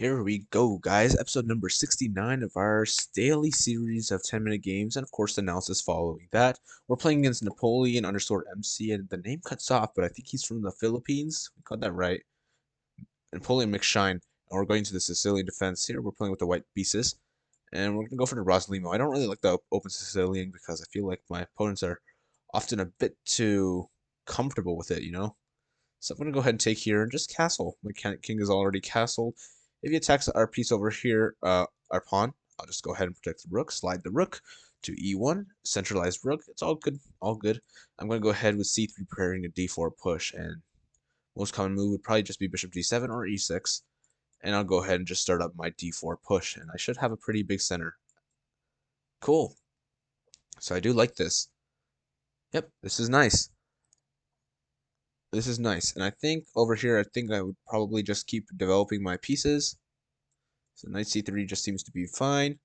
Here we go, guys. Episode number 69 of our daily series of 10-minute games, and of course, analysis following that. We're playing against Napoleon underscore MC, and the name cuts off, but I think he's from the Philippines. We got that right. Napoleon McShine, and we're going to the Sicilian defense here. We're playing with the white pieces, and we're going to go for the Roslimo. I don't really like the open Sicilian because I feel like my opponents are often a bit too comfortable with it, you know? So I'm going to go ahead and take here and just castle. My king is already castled. If he attacks our piece over here, our pawn, I'll just go ahead and protect the rook, slide the rook to e1, centralized rook. It's all good, all good. I'm going to go ahead with c3 preparing a d4 push, and most common move would probably just be bishop d7 or e6, and I'll go ahead and just start up my d4 push, and I should have a pretty big center. Cool. So I do like this. Yep, this is nice. This is nice. And I think over here, I think I would probably just keep developing my pieces. So knight c3 just seems to be fine.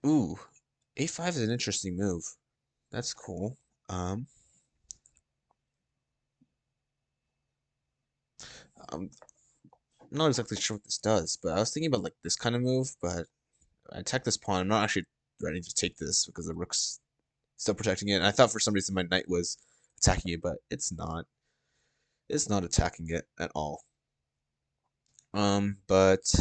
Ooh, a5 is an interesting move. That's cool. I'm not exactly sure what this does, but I was thinking about like this kind of move, but I attack this pawn. I'm not actually ready to take this because the rook's still protecting it. And I thought for some reason my knight was attacking it, but it's not. It's not attacking it at all. But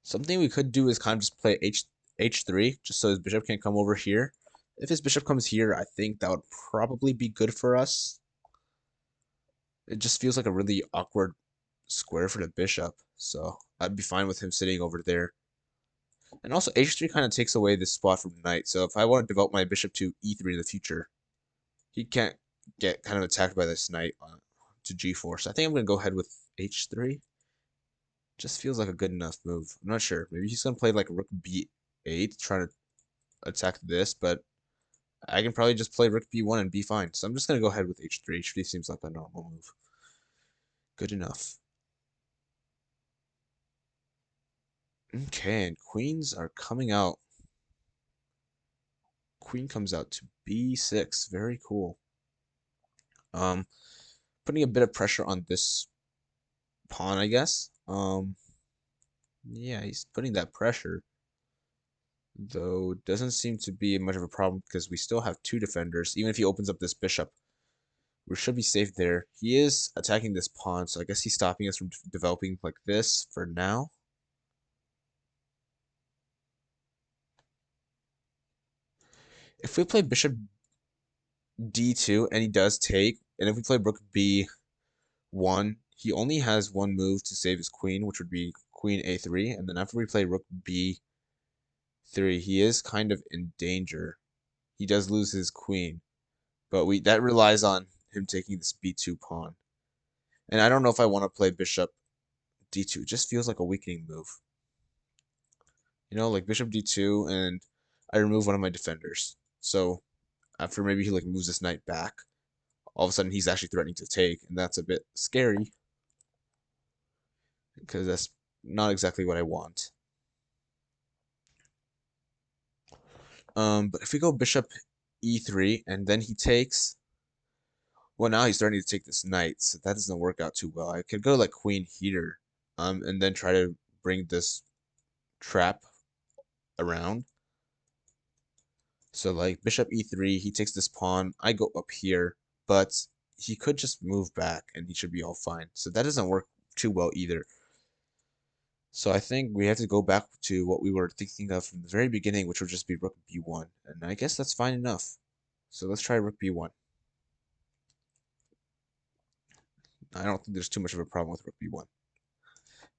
something we could do is kind of just play h3, just so his bishop can't come over here. If his bishop comes here, I think that would probably be good for us. It just feels like a really awkward square for the bishop, so I'd be fine with him sitting over there. And also, h3 kind of takes away this spot from knight, so if I want to develop my bishop to e3 in the future, he can't get kind of attacked by this knight to g4. So I think I'm going to go ahead with h3. Just feels like a good enough move. I'm not sure. Maybe he's going to play like rook b8, trying to attack this, but I can probably just play rook b1 and be fine. So I'm just going to go ahead with h3. h3 seems like a normal move. Good enough. Okay, and queens are coming out. Queen comes out to b6. Very cool. Putting a bit of pressure on this pawn, I guess. Yeah, he's putting that pressure. Though doesn't seem to be much of a problem because we still have two defenders. Even if he opens up this bishop, we should be safe there. He is attacking this pawn, so I guess he's stopping us from developing like this for now. If we play bishop d2 and he does take, and if we play rook b1, he only has one move to save his queen, which would be queen a3, and then after we play rook b3, he is kind of in danger. He does lose his queen, but that relies on him taking this b2 pawn. And I don't know if I want to play bishop d2. It just feels like a weakening move. You know, like bishop d2, and I remove one of my defenders. So after maybe he like moves this knight back, all of a sudden he's actually threatening to take, and that's a bit scary because that's not exactly what I want. But if we go bishop e3 and then he takes, well, now he's starting to take this knight, so that doesn't work out too well. I could go like queen here, and then try to bring this trap around. So like bishop e3, he takes this pawn, I go up here, but he could just move back and he should be all fine. So that doesn't work too well either. So I think we have to go back to what we were thinking of from the very beginning, which would just be rook b1. And I guess that's fine enough. So let's try rook b1. I don't think there's too much of a problem with rook b1.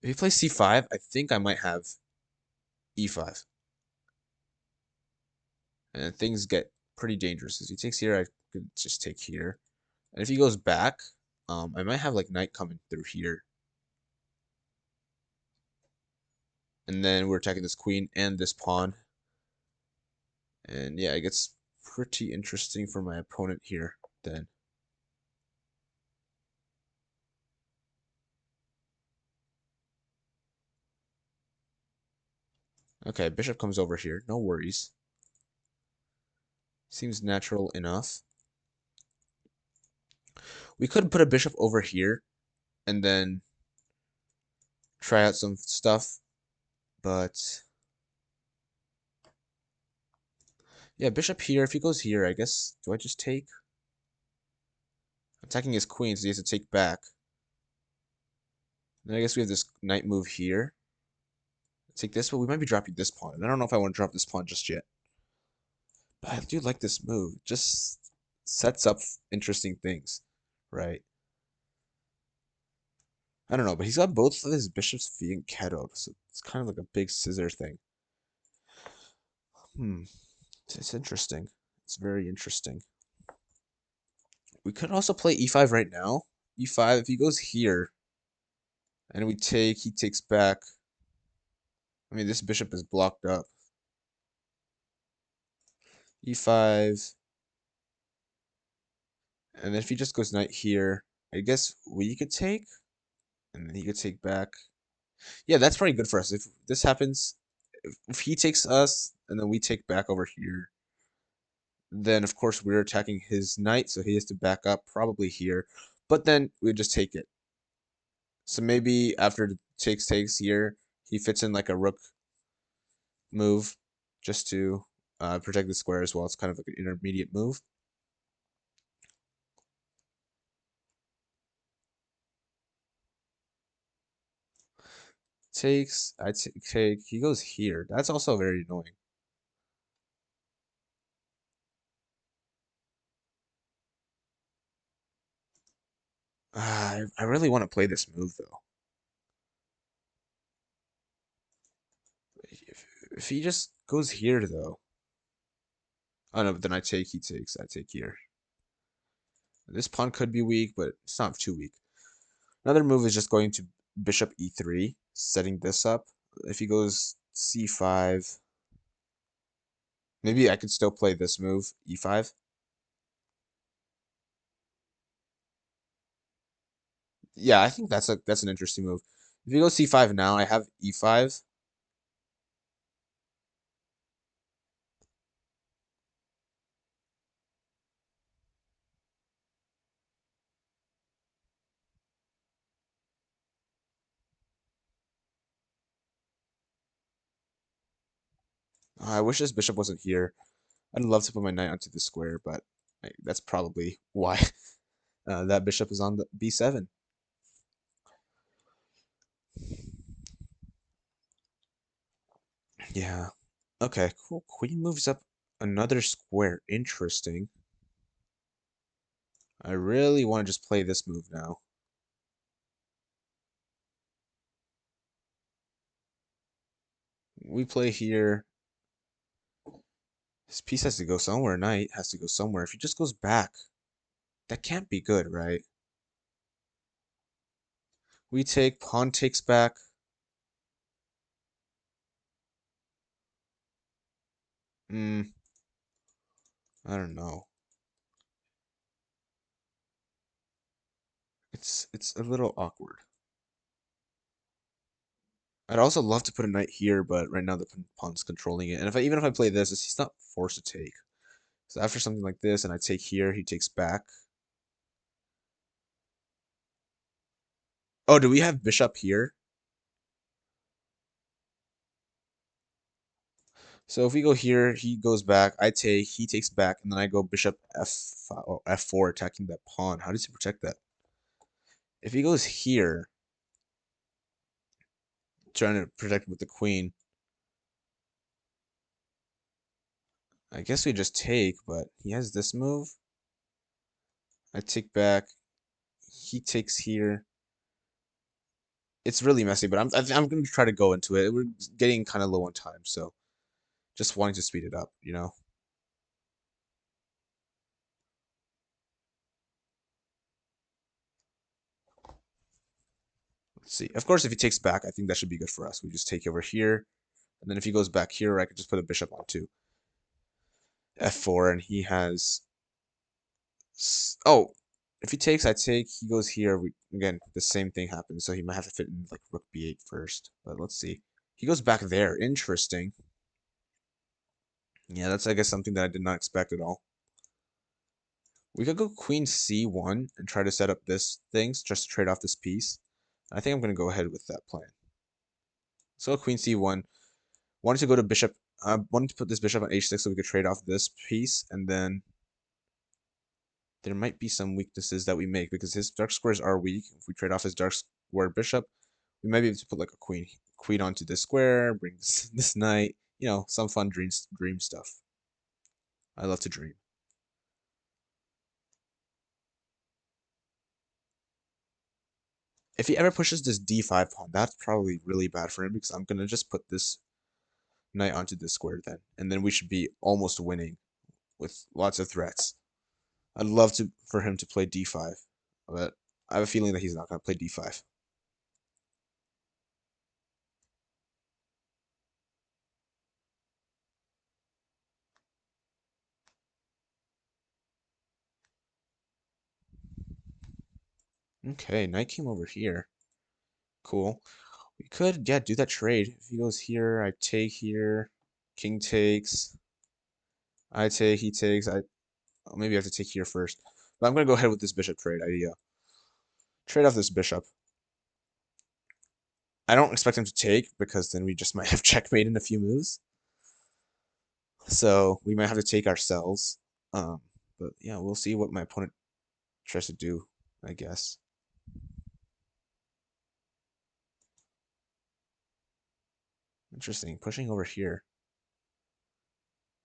If he plays c5, I think I might have e5. And things get pretty dangerous. If he takes here, I could just take here. And if he goes back, I might have like knight coming through here. And then we're attacking this queen and this pawn. And yeah, it gets pretty interesting for my opponent here then. Okay, bishop comes over here. No worries. Seems natural enough. We could put a bishop over here and then try out some stuff, but yeah, bishop here. If he goes here, I guess, do I just take? Attacking his queen, so he has to take back. Then I guess we have this knight move here. Take this, but we might be dropping this pawn. And I don't know if I want to drop this pawn just yet. But I do like this move. It just sets up interesting things, right? I don't know, but he's got both of his bishops being kettled, so it's kind of like a big scissor thing. Hmm, it's interesting. It's very interesting. We could also play e5 right now. E5, if he goes here, and we take, he takes back. I mean, this bishop is blocked up. E5, and then if he just goes knight here, I guess we could take, and then he could take back. Yeah, that's probably good for us. If this happens, if he takes us, and then we take back over here, then of course we're attacking his knight, so he has to back up probably here. But then we just take it. So maybe after the takes here, he fits in like a rook move just to protect the square as well. It's kind of like an intermediate move. Takes, I take, he goes here. That's also very annoying. I really want to play this move though. If he just goes here though. Oh no, but then I take, he takes, I take here. This pawn could be weak, but it's not too weak. Another move is just going to bishop e3, setting this up. If he goes c5, maybe I could still play this move, e5. Yeah, I think that's an interesting move. If you go c5 now, I have e5. I wish this bishop wasn't here. I'd love to put my knight onto the square, but that's probably why that bishop is on the b7. Yeah. Okay, cool. Queen moves up another square. Interesting. I really want to just play this move now. We play here. This piece has to go somewhere. Knight has to go somewhere. If he just goes back, that can't be good, right? We take, pawn takes back. Hmm, I don't know. It's a little awkward. I'd also love to put a knight here, but right now the pawn's controlling it. And even if I play this, he's not forced to take. So after something like this, and I take here, he takes back. Oh, do we have bishop here? So if we go here, he goes back, I take, he takes back, and then I go bishop f5 or f4 attacking that pawn. How does he protect that? If he goes here, trying to protect with the queen, I guess we just take, but he has this move. I take back, he takes here. It's really messy, but I'm going to try to go into it. We're getting kind of low on time, so just wanting to speed it up, you know? Let's see. Of course, if he takes back, I think that should be good for us. We just take over here, and then if he goes back here, I could just put a bishop on too. F4, and he has... Oh, if he takes, I take. He goes here. Again, the same thing happens, so he might have to fit in like rook b8 first. But let's see. He goes back there. Interesting. Yeah, that's I guess something that I did not expect at all. We could go queen c1 and try to set up this things just to trade off this piece. I think I'm going to go ahead with that plan. So queen c1. Wanted to go to bishop. I wanted to put this bishop on h6 so we could trade off this piece, and then there might be some weaknesses that we make because his dark squares are weak. If we trade off his dark square bishop, we might be able to put like a queen onto this square, bring this knight. You know, some fun dream stuff. I love to dream. If he ever pushes this d5 pawn, that's probably really bad for him because I'm gonna just put this knight onto this square then, and then we should be almost winning with lots of threats. I'd love to for him to play d5, but I have a feeling that he's not gonna play d5. Okay, knight came over here. Cool. We could, yeah, do that trade. If he goes here, I take here. King takes. I take, he takes. Oh, maybe I have to take here first. But I'm gonna go ahead with this bishop trade idea. Trade off this bishop. I don't expect him to take because then we just might have checkmate in a few moves. So we might have to take ourselves. Um, but yeah, we'll see what my opponent tries to do, I guess. Interesting. Pushing over here.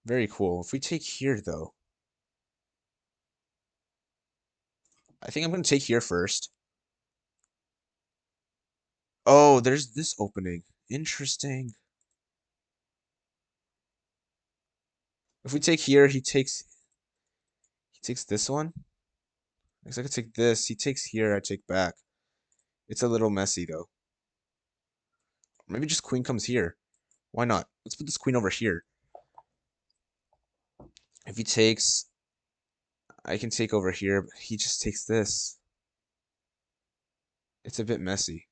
Very cool. If we take here, though, I think I'm going to take here first. Oh, there's this opening. Interesting. If we take here, he takes this one. I guess I could take this. He takes here, I take back. It's a little messy though. Maybe just queen comes here. Why not? Let's put this queen over here. If he takes, I can take over here, but he just takes this. It's a bit messy.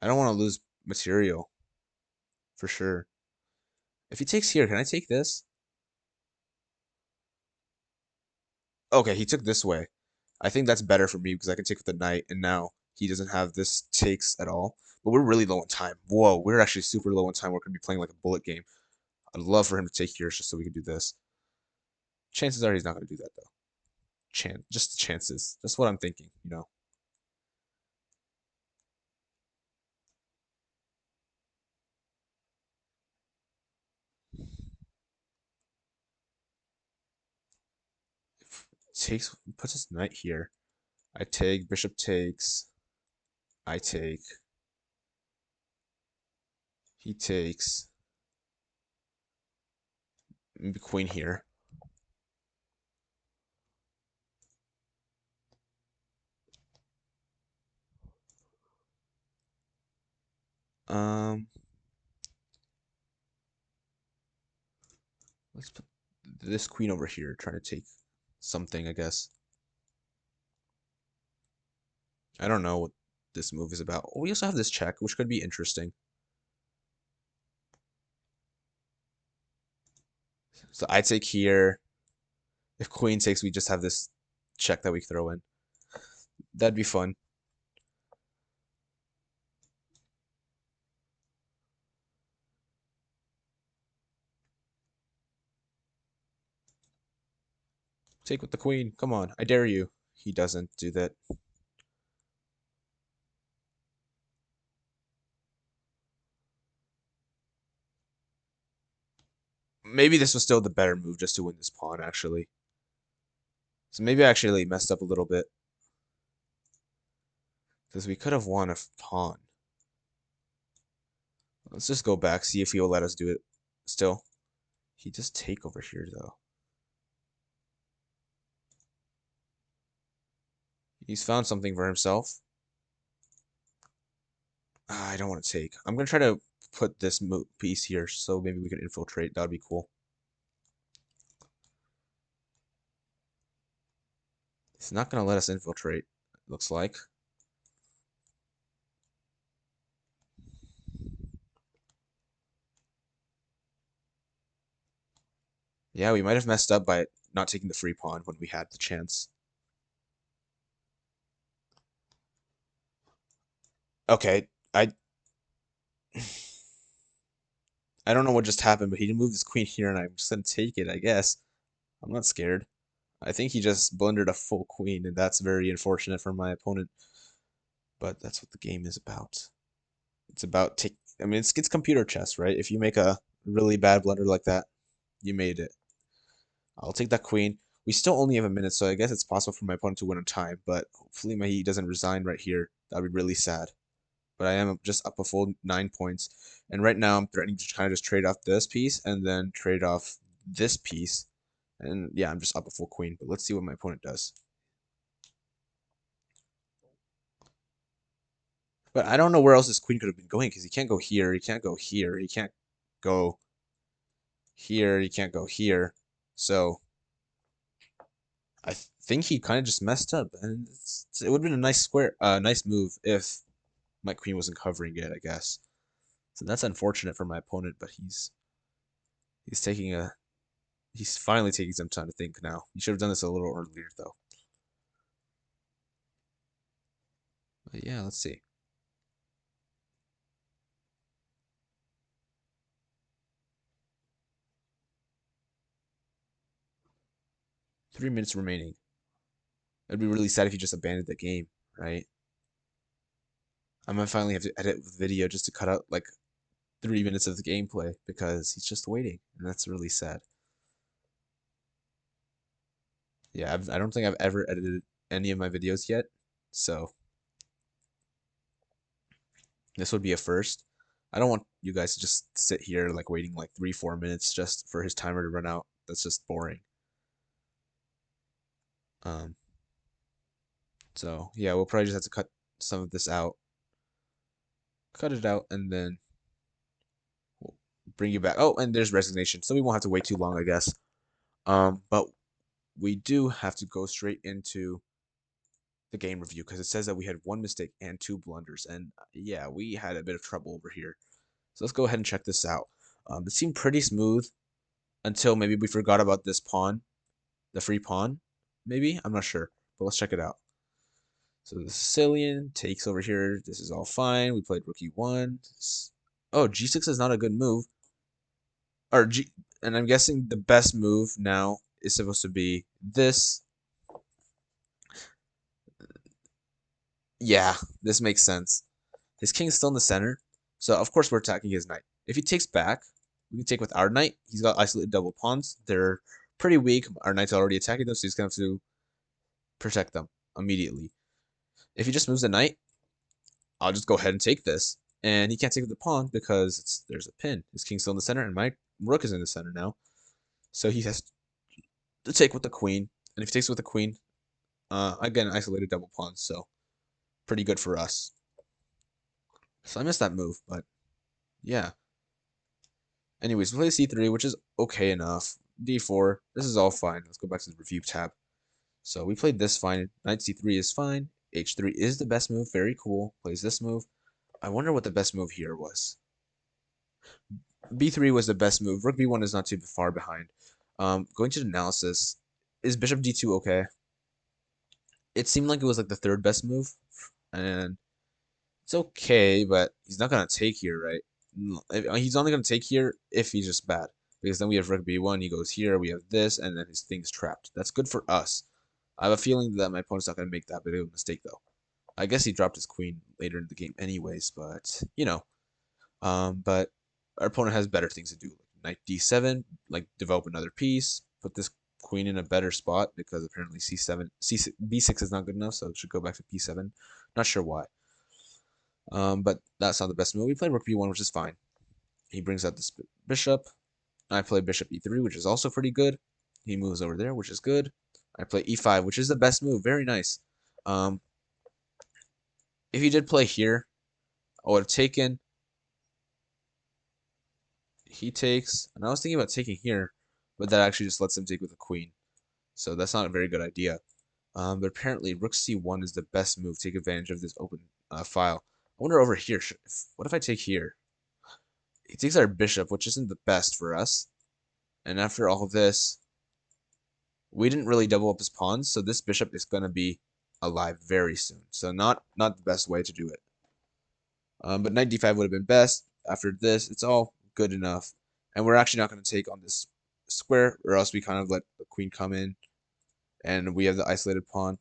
I don't want to lose material for sure. If he takes here, can I take this? Okay, he took this way. I think that's better for me because I can take with the knight, and now he doesn't have this takes at all. But we're really low on time. Whoa, we're actually super low on time. We're going to be playing like a bullet game. I'd love for him to take here just so we can do this. Chances are he's not going to do that, though. Just the chances. That's what I'm thinking, you know. If takes, puts his knight here. I take, bishop takes. I take. He takes. Maybe queen here. Um, let's put this queen over here, trying to take something, I guess. I don't know what this move is about. We also have this check, which could be interesting. So I take here. If queen takes, we just have this check that we throw in. That'd be fun. Take with the queen. Come on, I dare you. He doesn't do that. Maybe this was still the better move just to win this pawn, actually. So maybe I actually messed up a little bit. Because we could have won a pawn. Let's just go back, see if he'll let us do it still. He does take over here, though. He's found something for himself. I don't want to take. I'm going to try to put this piece here so maybe we can infiltrate. That would be cool. He's not going to let us infiltrate, looks like. Yeah, we might have messed up by not taking the free pawn when we had the chance. Okay, I don't know what just happened, but he moved his queen here, and I'm just gonna take it, I guess. I'm not scared. I think he just blundered a full queen, and that's very unfortunate for my opponent. But that's what the game is about. It's about take. I mean, it's computer chess, right? If you make a really bad blunder like that, you made it. I'll take that queen. We still only have a minute, so I guess it's possible for my opponent to win on time. But hopefully, he doesn't resign right here. That'd be really sad. But I am just up a full 9 points, and right now I'm threatening to kind of just trade off this piece and then trade off this piece. And yeah, I'm just up a full queen. But let's see what my opponent does. But I don't know where else this queen could have been going because he can't go here. He can't go here. He can't go here. He can't go here. So I think he kind of just messed up, and it would have been a nice nice move if my queen wasn't covering it, I guess. So that's unfortunate for my opponent, but he's taking a he's finally taking some time to think now. He should have done this a little earlier though. But yeah, let's see. 3 minutes remaining. It'd be really sad if he just abandoned the game, right? I might finally have to edit the video just to cut out like 3 minutes of the gameplay because he's just waiting, and that's really sad. Yeah, I don't think I've ever edited any of my videos yet, so this would be a first. I don't want you guys to just sit here like waiting like 3, 4 minutes just for his timer to run out. That's just boring. Um, so yeah, we'll probably just have to cut some of this out, cut it out, and then we'll bring you back. Oh, and there's resignation, so we won't have to wait too long, I guess. But we do have to go straight into the game review because it says that we had one mistake and two blunders, and yeah, we had a bit of trouble over here. So let's go ahead and check this out. It seemed pretty smooth until maybe we forgot about this pawn, the free pawn. Maybe I'm not sure, but let's check it out. So the Sicilian takes over here. This is all fine. We played rook e1. Oh, g6 is not a good move. Or g, and I'm guessing the best move now is supposed to be this. Yeah, this makes sense. His king's still in the center, so of course we're attacking his knight. If he takes back, we can take with our knight. He's got isolated double pawns. They're pretty weak. Our knight's already attacking them, so he's going to have to protect them immediately. If he just moves the knight, I'll just go ahead and take this. And he can't take the pawn because there's a pin. His king's still in the center, and my rook is in the center now. So he has to take with the queen. And if he takes with the queen, again, isolated double pawns, so pretty good for us. So I missed that move, but yeah. Anyways, we play c3, which is okay enough. d4, this is all fine. Let's go back to the review tab. So we played this fine. Knight c3 is fine. h3 is the best move. Very cool. Plays this move. I wonder what the best move here was. b3 was the best move. Rook b1 is not too far behind. Going to the analysis, is bishop d2 okay? It seemed like it was like the third best move, and it's okay, but he's not gonna take here, right? He's only gonna take here if he's just bad, because then we have rook b1, he goes here, we have this, and then his thing's trapped. That's good for us. I have a feeling that my opponent's not gonna make that big of a mistake though. I guess he dropped his queen later in the game anyways, but you know. But our opponent has better things to do. Knight d7, like develop another piece, put this queen in a better spot because apparently c7, b6 is not good enough, so it should go back to p7. Not sure why. But that's not the best move. We played rook b1, which is fine. He brings out this bishop. I play bishop e3, which is also pretty good. He moves over there, which is good. I play e5, which is the best move. Very nice. If he did play here, I would have taken. He takes, and I was thinking about taking here, but that actually just lets him take with a queen. So that's not a very good idea. But apparently rook c1 is the best move. Take advantage of this open file. I wonder over here, what if I take here? He takes our bishop, which isn't the best for us. And after all of this, we didn't really double up his pawns, so this bishop is going to be alive very soon. So not the best way to do it. But knight d5 would have been best. After this, it's all good enough. And we're actually not going to take on this square, or else we kind of let the queen come in, and we have the isolated pawn.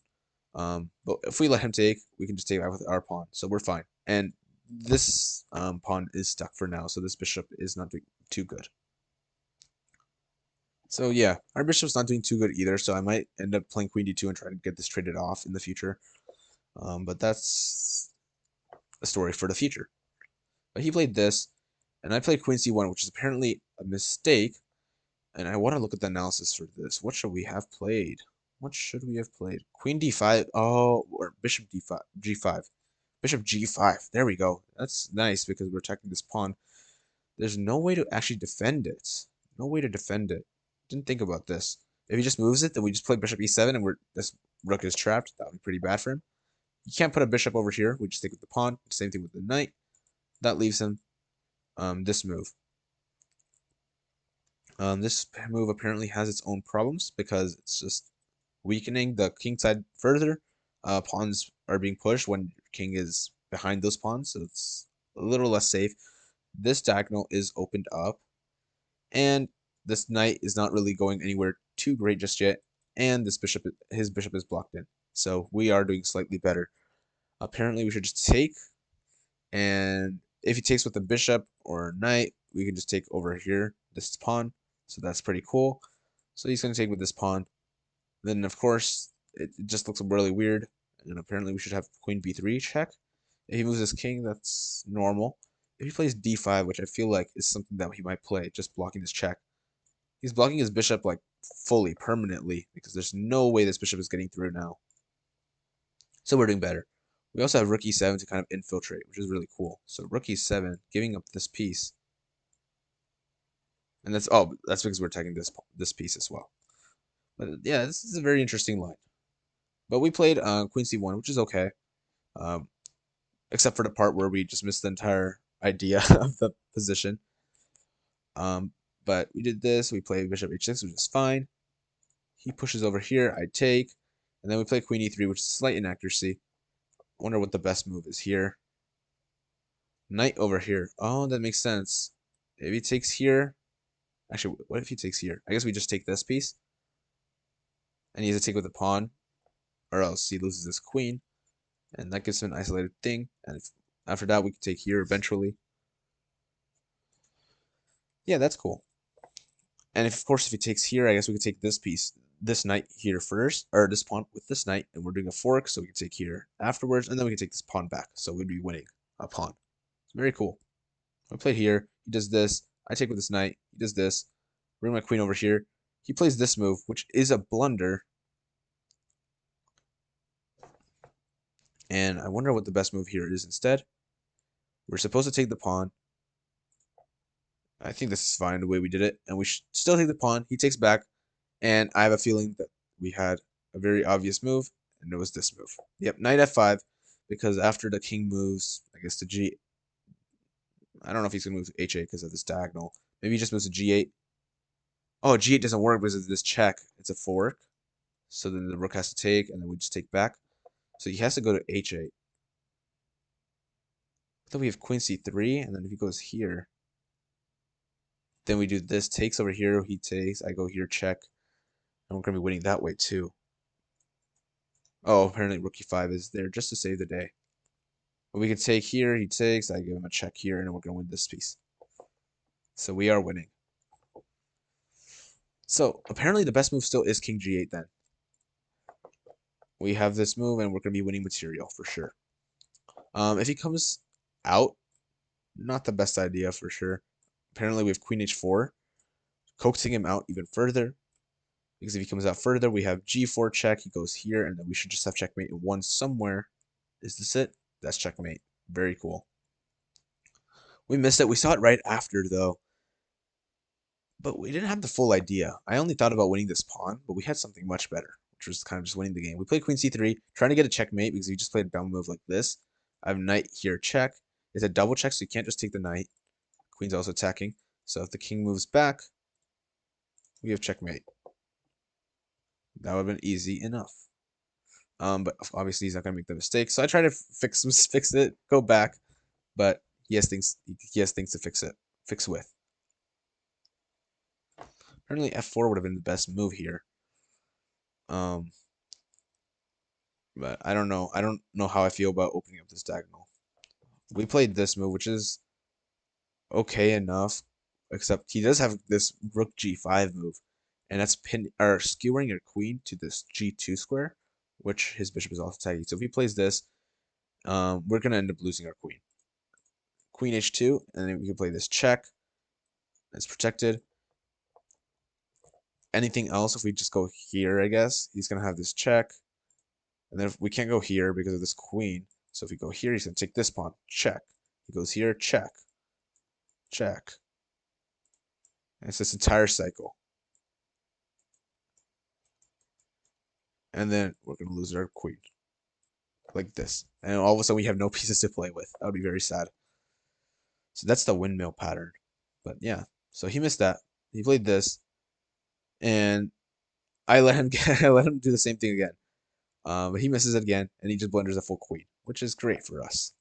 But if we let him take, we can just take back with our pawn, so we're fine. And this pawn is stuck for now, so this bishop is not doing too good. So yeah, our bishop's not doing too good either, so I might end up playing queen d2 and trying to get this traded off in the future. But that's a story for the future. But he played this, and I played queen c1, which is apparently a mistake. And I want to look at the analysis for this. What should we have played? What should we have played? Queen d5. Oh, or bishop d5. G5. Bishop g5. There we go. That's nice because we're attacking this pawn. There's no way to actually defend it. No way to defend it. Didn't think about this. If he just moves it, then we just play bishop e7 and this rook is trapped. That would be pretty bad for him. You can't put a bishop over here. We just take with the pawn. Same thing with the knight. That leaves him this move. This move apparently has its own problems because it's just weakening the king side further. Pawns are being pushed when your king is behind those pawns, so it's a little less safe. This diagonal is opened up, and this knight is not really going anywhere too great just yet, and his bishop is blocked in. So we are doing slightly better. Apparently we should just take, and if he takes with a bishop or a knight, we can just take over here, this pawn. So that's pretty cool. So he's going to take with this pawn. Then, of course, it just looks really weird. And apparently we should have queen b3 check. If he moves his king, that's normal. If he plays d5, which I feel like is something that he might play, just blocking his check. He's blocking his bishop like fully, permanently, because there's no way this bishop is getting through now. So we're doing better. We also have rook e7 to kind of infiltrate, which is really cool. So rook e7, giving up this piece. And that's because we're attacking this piece as well. But yeah, this is a very interesting line. But we played queen c1, which is okay. Except for the part where we just missed the entire idea of the position. But we did this. We played bishop h6, which is fine. He pushes over here. I take. And then we play queen e3, which is a slight inaccuracy. I wonder what the best move is here. Knight over here. Oh, that makes sense. If he takes here. Actually, what if he takes here? I guess we just take this piece. And he has to take with a pawn. Or else he loses his queen. And that gives him an isolated thing. And after that, we can take here eventually. Yeah, that's cool. And of course, if he takes here, I guess we could take this piece, this knight here first, or this pawn with this knight, and we're doing a fork, so we can take here afterwards, and then we can take this pawn back, so we'd be winning a pawn. It's very cool. I play here, he does this, I take with this knight, he does this, bring my queen over here, he plays this move, which is a blunder, and I wonder what the best move here is instead. We're supposed to take the pawn. I think this is fine the way we did it, and we should still take the pawn, he takes back, and I have a feeling that we had a very obvious move, and it was this move. Yep, knight f5, because after the king moves, I guess to g. I don't know if he's going to move to h8 because of this diagonal. Maybe he just moves to g8. Oh, g8 doesn't work because of this check. It's a fork. So then the rook has to take, and then we just take back. So he has to go to h8. Then we have queen c3, and then if he goes here, then we do this, takes over here, he takes, I go here, check. And we're going to be winning that way too. Oh, apparently rook e5 is there just to save the day. But we can take here, he takes, I give him a check here, and we're going to win this piece. So we are winning. So apparently the best move still is king g8 then. We have this move, and we're going to be winning material for sure. If he comes out, not the best idea for sure. Apparently we have queen h4, coaxing him out even further. Because if he comes out further, we have g4 check, he goes here, and then we should just have checkmate in one somewhere. Is this it? That's checkmate. Very cool. We missed it. We saw it right after, though. But we didn't have the full idea. I only thought about winning this pawn, but we had something much better, which was kind of just winning the game. We played queen c3, trying to get a checkmate because we just played a down move like this. I have knight here, check. It's a double check, so you can't just take the knight. Queen's also attacking. So if the king moves back, We have checkmate. That would have been easy enough. But obviously he's not gonna make the mistake. So I try to fix it, go back, but he has things to fix with. Apparently F4 would have been the best move here. Um, but I don't know. I don't know how I feel about opening up this diagonal. We played this move, which is okay enough, except he does have this rook g5 move, and that's skewering your queen to this g2 square, which his bishop is also tagging. So if he plays this, we're gonna end up losing our queen. Queen h2, and then we can play this check. It's protected. Anything else, if we just go here, I guess he's gonna have this check, and then if we can't go here because of this queen. So if we go here, he's gonna take this pawn. Check. He goes here. Check. Check. And it's this entire cycle. And then we're going to lose our queen. Like this. And all of a sudden we have no pieces to play with. That would be very sad. So that's the windmill pattern. But yeah. So he missed that. He played this. And I let him I let him do the same thing again. But he misses it again. And he just blunders a full queen. Which is great for us.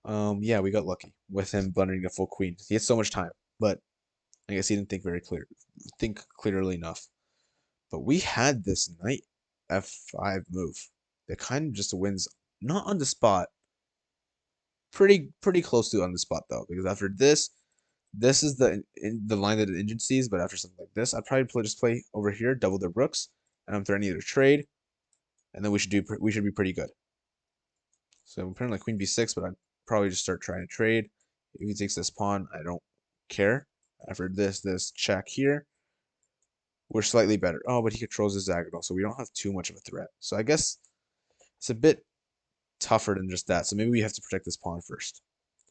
Yeah, we got lucky with him blundering a full queen. He had so much time. But I guess he didn't think clearly enough. But we had this knight f5 move that kind of just wins, not on the spot, pretty close to on the spot though, because after this is the line that the engine sees. But after something like this, I'd probably just play over here, double the rooks, and I'm threatening to trade, and then we should be pretty good. So I'm putting like queen b6, but I'd probably just start trying to trade. If he takes this pawn, I don't care. After this check here, we're slightly better. Oh, but he controls his diagonal, so we don't have too much of a threat. So I guess it's a bit tougher than just that. So maybe we have to protect this pawn first.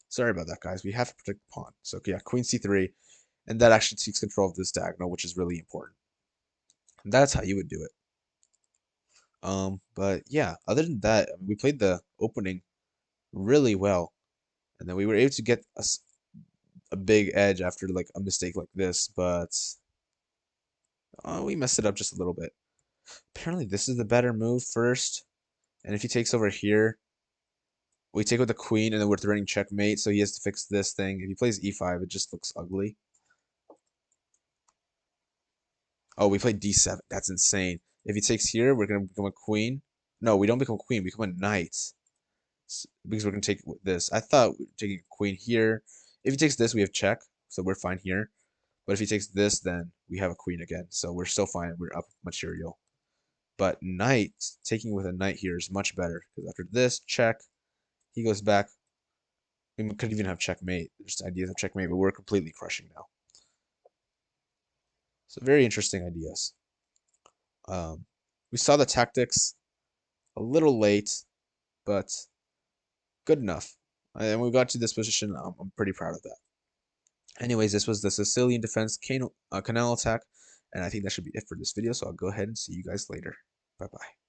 Sorry about that, guys. We have to protect the pawn. So yeah, queen c3, and that actually takes control of this diagonal, which is really important. And that's how you would do it. But yeah, other than that, I mean, we played the opening really well, and then we were able to get a big edge after like a mistake like this, but we messed it up just a little bit. Apparently, this is the better move first, and if he takes over here, we take with the queen, and then we're threatening checkmate, so he has to fix this thing. If he plays e5, it just looks ugly. Oh, we played d7. That's insane. If he takes here, we're going to become a queen. No, we don't become a queen. We become a knight. Because we're going to take this. I thought we were taking a queen here. If he takes this, we have check, so we're fine here. But if he takes this, then we have a queen again. So we're still fine. We're up material. But knight, taking with a knight here is much better. Because after this, check, he goes back. We could even have checkmate. There's ideas of checkmate, but we're completely crushing now. So very interesting ideas. We saw the tactics a little late, but good enough. And we got to this position. I'm pretty proud of that. Anyways, this was the Sicilian defense canal attack, and I think that should be it for this video. So I'll go ahead and see you guys later. Bye bye.